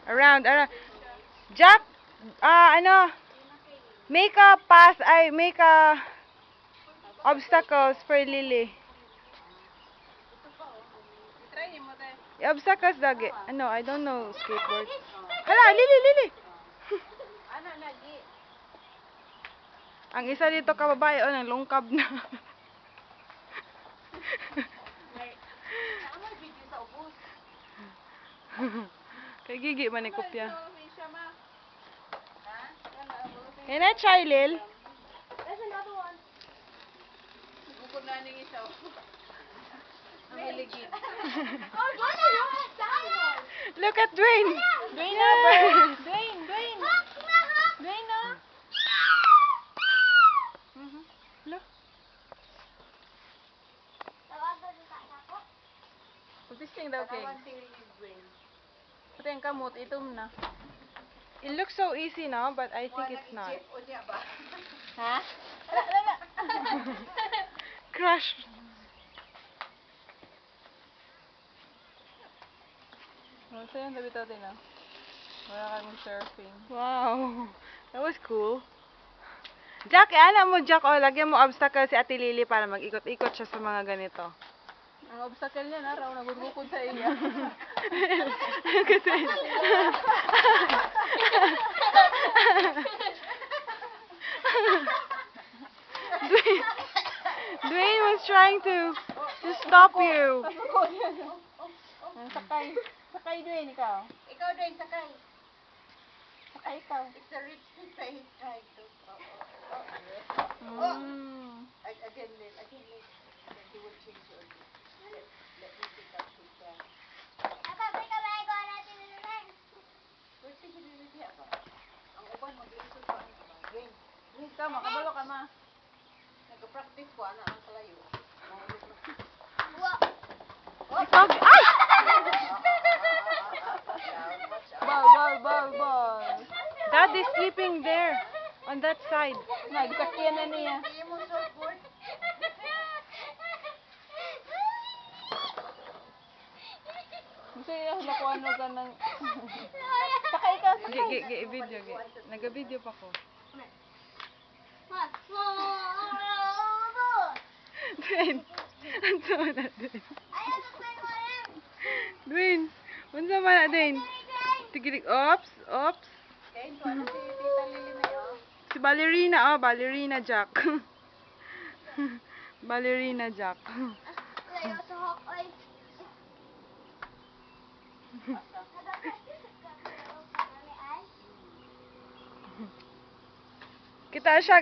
Around. Jack, ano, make a pass, make a obstacles for Lily. Obstacles lagi. Ano, I don't know skateboard. Hala, Lily. Ang isa dito kababae, nang lungkab na. Kay Gigi man ni kopya. Can I try, Lil? There's another one. Bukod na ning isaw. Ang hiligid. Oh, Johnny, you have that one. Look at Dwayne. Dwayne Yeah. na, Dwayne. Dwayne na. Look. Pagtisting daw kay. Pati ang kamot, itom na. It looks so easy now, but I think it's not. Ha? Crush. Masa yung tabi natin na. Wala kang surfing. Wow. That was cool. Jack, ana mo, Jack, lagyan mo obstacle si Ate Lily para mag-ikot-ikot siya sa mga ganito. Ang obstacle niya na, raw nagugukod sa iya. Kasi... Dwayne was trying to stop you. Ang sakay. Sakay din, ikaw. Ikaw din, sakay. Sakay ikaw. It's a rich face trying to. Mm. Again, Lil. Then he will change your name. Let me pick up his hand. Where's the humidity ako? Ang uban, mag-iisip ko ang Dwayne. Ikaw, makabalo ka ma. Nag-practice ko, ana ang kalayo. Ikaw, ay! Ball. Dad is sleeping there, on that side. Na, dikasyan na niya. Hindi mo surfboard? Gusto niya nakuha no ka ng... Sakay ka, sakay. Video. Nag-video pa ko. Dwayne, unsa man na Dwayne? Dwayne, unsa man na Dwayne? Tigilig, ops. Kaya ito, ano si Tita Lily na yun? Si Ballerina Jack. Ballerina Jack. Kita siya,